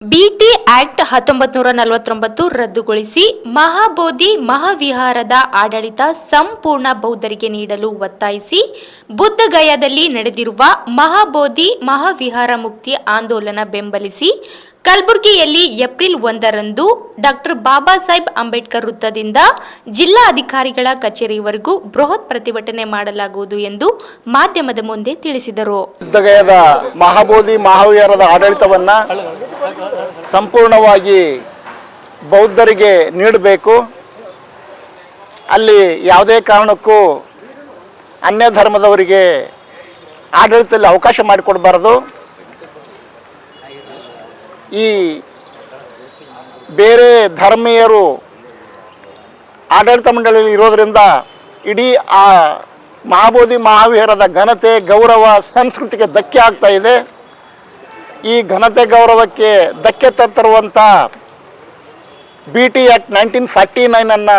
BT act 1949 ರದ್ದುಗೊಳಿಸಿ ಮಹಾಬೋಧಿ ಮಹಾವಿಹಾರದ ಆಡಳಿತ ಸಂಪೂರ್ಣ ಬೌದ್ಧರಿಗೆ ನೀಡಲು ಒತ್ತಾಯಿಸಿ ಬುದ್ಧಗಯಾದಲ್ಲಿ ನಡೆದಿರುವ ಮಹಾಬೋಧಿ ಮಹಾವಿಹಾರ ಮುಕ್ತಿ ಆಂದೋಲನ ಬೆಂಬಲಿಸಿ ಕಲಬುರಗಿಯಲ್ಲಿ ಏಪ್ರಿಲ್ 1ರಂದು ಡಾಕ್ಟರ್ ಬಾಬಾ ಸಾಹೇಬ್ ಅಂಬೇಡ್ಕರ್ ವೃತ್ತದಿಂದ ಜಿಲ್ಲಾ ಅಧಿಕಾರಿಗಳ ಕಚೇರಿವರೆಗೂ ಬೃಹತ್ ಪ್ರತಿಭಟನೆ ಮಾಡಲಾಗುವುದು ಎಂದು ಮಾಧ್ಯಮದ ಮುಂದೆ ತಿಳಿಸಿದರು. ಬುದ್ಧಗಯಾದ ಮಹಾಬೋಧಿ ಮಹಾವಿಹಾರದ ಆಡಳಿತವನ್ನು ಸಂಪೂರ್ಣವಾಗಿ ಬೌದ್ಧರಿಗೆ ನೀಡಬೇಕು. ಅಲ್ಲಿ ಯಾವುದೇ ಕಾರಣಕ್ಕೂ ಅನ್ಯ ಧರ್ಮದವರಿಗೆ ಆಡಳಿತದಲ್ಲಿ ಅವಕಾಶ ಮಾಡಿಕೊಡಬಾರದು. ಈ ಬೇರೆ ಧರ್ಮೀಯರು ಆಡಳಿತ ಮಂಡಳಿಯಲ್ಲಿ ಇರೋದರಿಂದ ಇಡೀ ಆ ಮಹಾಬೋಧಿ ಮಹಾವಿಹಾರದ ಘನತೆ, ಗೌರವ, ಸಂಸ್ಕೃತಿಗೆ ಧಕ್ಕೆ ಆಗ್ತಾ ಇದೆ. ಈ ಘನತೆ ಗೌರವಕ್ಕೆ ಧಕ್ಕೆ ತರುವಂಥ ಬಿಟಿ ಆಕ್ಟ್ 1949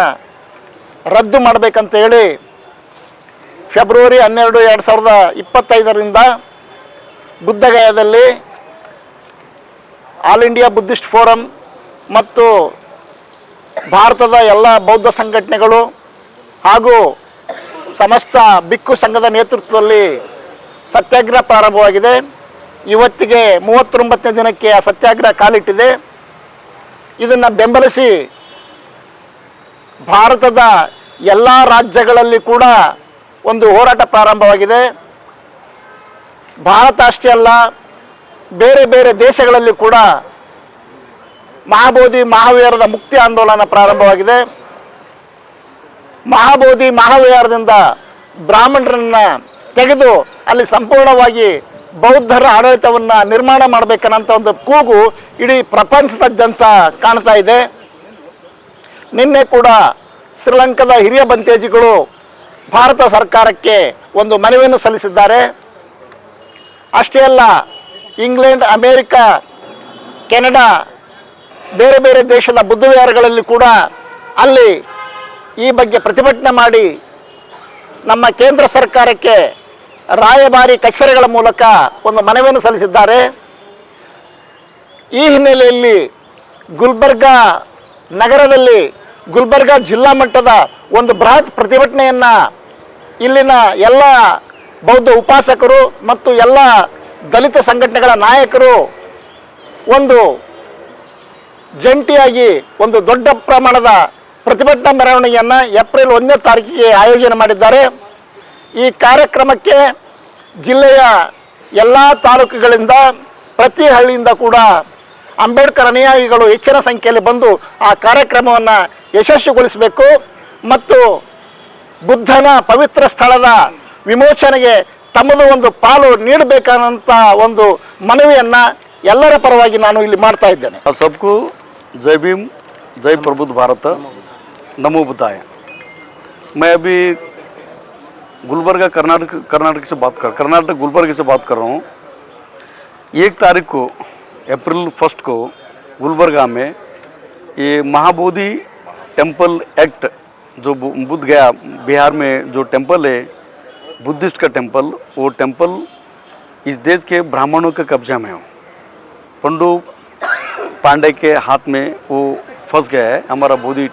ರದ್ದು ಮಾಡಬೇಕಂತ ಹೇಳಿ ಫೆಬ್ರವರಿ 12, 2025 ಬುದ್ಧಗಯಾದಲ್ಲಿ ಆಲ್ ಇಂಡಿಯಾ ಬುದ್ಧಿಸ್ಟ್ ಫೋರಂ ಮತ್ತು ಭಾರತದ ಎಲ್ಲ ಬೌದ್ಧ ಸಂಘಟನೆಗಳು ಹಾಗೂ ಸಮಸ್ತ ಬಿಕ್ಕು ಸಂಘದ ನೇತೃತ್ವದಲ್ಲಿ ಸತ್ಯಾಗ್ರಹ ಪ್ರಾರಂಭವಾಗಿದೆ. ಇವತ್ತಿಗೆ 39ನೇ ದಿನಕ್ಕೆ ಆ ಸತ್ಯಾಗ್ರಹ ಕಾಲಿಟ್ಟಿದೆ. ಇದನ್ನು ಬೆಂಬಲಿಸಿ ಭಾರತದ ಎಲ್ಲ ರಾಜ್ಯಗಳಲ್ಲಿ ಕೂಡ ಒಂದು ಹೋರಾಟ ಪ್ರಾರಂಭವಾಗಿದೆ. ಭಾರತ ಅಷ್ಟೇ ಅಲ್ಲ, ಬೇರೆ ಬೇರೆ ದೇಶಗಳಲ್ಲಿ ಕೂಡ ಮಹಾಬೋಧಿ ಮಹಾವಿಹಾರದ ಮುಕ್ತಿ ಆಂದೋಲನ ಪ್ರಾರಂಭವಾಗಿದೆ. ಮಹಾಬೋಧಿ ಮಹಾವಿಹಾರದಿಂದ ಬ್ರಾಹ್ಮಣರನ್ನು ತೆಗೆದು ಅಲ್ಲಿ ಸಂಪೂರ್ಣವಾಗಿ ಬೌದ್ಧರ ಆಡಳಿತವನ್ನು ನಿರ್ಮಾಣ ಮಾಡಬೇಕನ್ನಂಥ ಒಂದು ಕೂಗು ಇಡೀ ಪ್ರಪಂಚದಾದ್ಯಂತ ಕಾಣ್ತಾ ಇದೆ. ನಿನ್ನೆ ಕೂಡ ಶ್ರೀಲಂಕಾದ ಹಿರಿಯ ಬಂತೇಜಿಗಳು ಭಾರತ ಸರ್ಕಾರಕ್ಕೆ ಒಂದು ಮನವಿಯನ್ನು ಸಲ್ಲಿಸಿದ್ದಾರೆ. ಅಷ್ಟೇ ಅಲ್ಲ, ಇಂಗ್ಲೆಂಡ್, ಅಮೇರಿಕಾ, ಕೆನಡಾ, ಬೇರೆ ಬೇರೆ ದೇಶದ ಬುದ್ಧ ವಿಹಾರಗಳಲ್ಲಿ ಕೂಡ ಅಲ್ಲಿ ಈ ಬಗ್ಗೆ ಪ್ರತಿಭಟನೆ ಮಾಡಿ ನಮ್ಮ ಕೇಂದ್ರ ಸರ್ಕಾರಕ್ಕೆ ರಾಯಭಾರಿ ಕಚೇರಿಗಳ ಮೂಲಕ ಒಂದು ಮನವಿಯನ್ನು ಸಲ್ಲಿಸಿದ್ದಾರೆ. ಈ ಹಿನ್ನೆಲೆಯಲ್ಲಿ ಗುಲ್ಬರ್ಗಾ ನಗರದಲ್ಲಿ ಗುಲ್ಬರ್ಗಾ ಜಿಲ್ಲಾ ಮಟ್ಟದ ಒಂದು ಬೃಹತ್ ಪ್ರತಿಭಟನೆಯನ್ನು ಇಲ್ಲಿನ ಎಲ್ಲ ಬೌದ್ಧ ಉಪಾಸಕರು ಮತ್ತು ಎಲ್ಲ ದಲಿತ ಸಂಘಟನೆಗಳ ನಾಯಕರು ಒಂದು ಜಂಟಿಯಾಗಿ ಒಂದು ದೊಡ್ಡ ಪ್ರಮಾಣದ ಪ್ರತಿಭಟನಾ ಮೆರವಣಿಗೆಯನ್ನು ಏಪ್ರಿಲ್ 1ನೇ ತಾರೀಕಿಗೆ ಆಯೋಜನೆ ಮಾಡಿದ್ದಾರೆ. ಈ ಕಾರ್ಯಕ್ರಮಕ್ಕೆ ಜಿಲ್ಲೆಯ ಎಲ್ಲ ತಾಲೂಕುಗಳಿಂದ, ಪ್ರತಿ ಹಳ್ಳಿಯಿಂದ ಕೂಡ ಅಂಬೇಡ್ಕರ್ ಅನುಯಾಯಿಗಳು ಹೆಚ್ಚಿನ ಸಂಖ್ಯೆಯಲ್ಲಿ ಬಂದು ಆ ಕಾರ್ಯಕ್ರಮವನ್ನು ಯಶಸ್ವಿಗೊಳಿಸಬೇಕು ಮತ್ತು ಬುದ್ಧನ ಪವಿತ್ರ ಸ್ಥಳದ ವಿಮೋಚನೆಗೆ ತಮ್ಮದು ಒಂದು ಪಾಲು ನೀಡಬೇಕನ್ನಂಥ ಒಂದು ಮನವಿಯನ್ನು ಎಲ್ಲರ ಪರವಾಗಿ ನಾನು ಇಲ್ಲಿ ಮಾಡ್ತಾ ಇದ್ದೇನೆ. सबको जय भीम, जय प्रबुद्ध भारत, नमो बुद्धाय। मैं अभी गुलबर्गा कर्नाटक से कर्नाटक गुलबर्गा से बात कर रहा हूँ। 1 तारीख को अप्रैल 1 को गुलबर्गा में ये महाबोधि टेम्पल एक्ट जो बुद्ध गया बिहार में जो टेम्पल है बुद्धिस्ट का टेम्पल, वो टेम्पल इस देश के ब्राह्मणों के कब्जा में हो। पंडू पांडे के हाथ में वो फंस गया है हमारा बोधि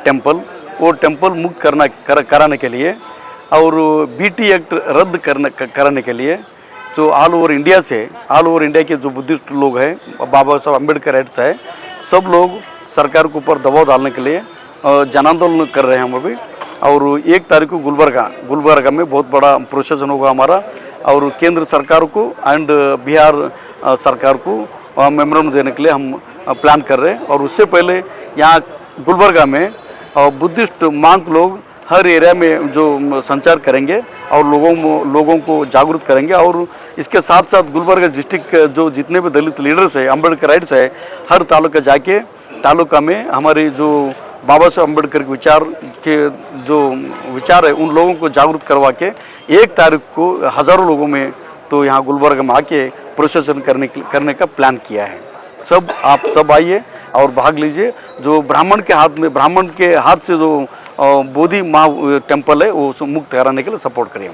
टेम्पल। वो टेम्पल मुक्त कराने के लिए और बीटी एक्ट रद्द कराने के लिए जो ऑल ओवर इंडिया के जो बुद्धिस्ट लोग हैं, बाबा साहब अम्बेडकर एक्ट है, सब लोग सरकार के ऊपर दबाव डालने के लिए जन आंदोलन कर रहे हैं हम अभी। और 1 तारीख को गुलबर्गा में बहुत बड़ा प्रोसेसन होगा हमारा, और केंद्र सरकार को एंड बिहार सरकार को मेमोरेंडम देने के लिए हम प्लान कर रहे हैं। और उससे पहले यहाँ गुलबर्गा में बुद्धिस्ट मांग लोग हर एरिया में जो संचार करेंगे और लोगों को जागरूक करेंगे। और इसके साथ साथ गुलबर्गा डिस्ट्रिक्ट जो जितने भी दलित लीडर्स है, अम्बेडकर राइट्स है, हर तालुका में हमारी जो बाबा साहब अम्बेडकर के विचार है उन लोगों को जागरूक करवा के 1 तारीख को हज़ारों लोगों में तो यहाँ गुलबर्गा में आके प्रोसेसन करने का प्लान किया है। आप सब आइए और भाग लीजिए। जो ब्राह्मण के हाथ से जो बोधि महा टेम्पल है वो मुक्त कराने के लिए सपोर्ट करिए।